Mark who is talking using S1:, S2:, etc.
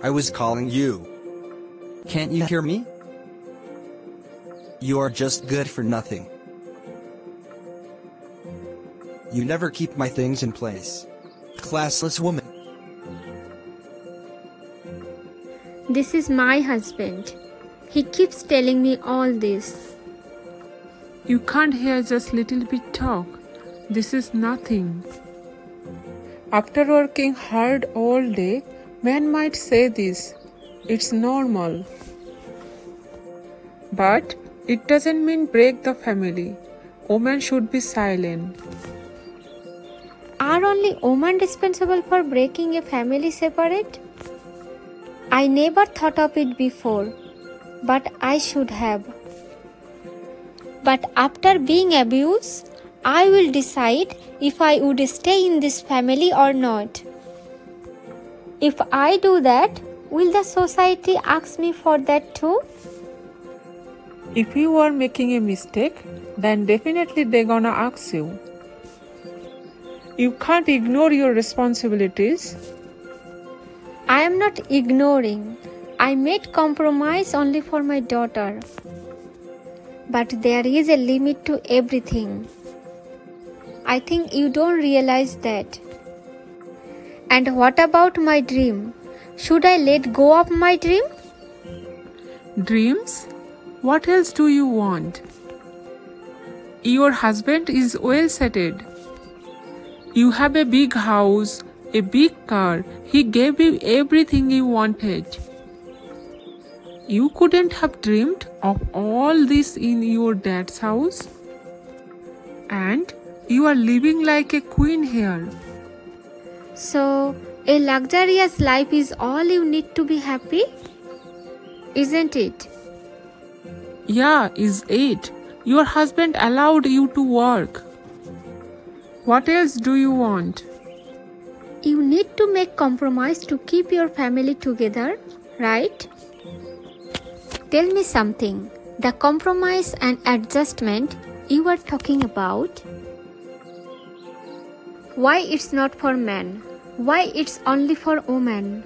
S1: I was calling you. Can't you hear me? You are just good for nothing. You never keep my things in place. Classless woman.
S2: This is my husband. He keeps telling me all this.
S3: You can't hear just little bit talk. This is nothing. After working hard all day, man might say this. It's normal. But it doesn't mean break the family. Woman should be silent.
S2: Are only women responsible for breaking a family separate? I never thought of it before, but I should have. But after being abused, I will decide if I would stay in this family or not. If I do that, will the society ask me for that too?
S3: If you are making a mistake, then definitely they're gonna ask you. You can't ignore your responsibilities.
S2: I am not ignoring. I made compromise only for my daughter. But there is a limit to everything. I think you don't realize that. And what about my dream? Should I let go of my dream?
S3: Dreams? What else do you want? Your husband is well settled. You have a big house, a big car. He gave you everything you wanted. You couldn't have dreamed of all this in your dad's house. And you are living like a queen here.
S2: So, a luxurious life is all you need to be happy? Isn't it?
S3: Yeah, is it? Your husband allowed you to work. What else do you want?
S2: You need to make compromise to keep your family together, right? Tell me something. The compromise and adjustment you are talking about, why it's not for men? Why it's only for women?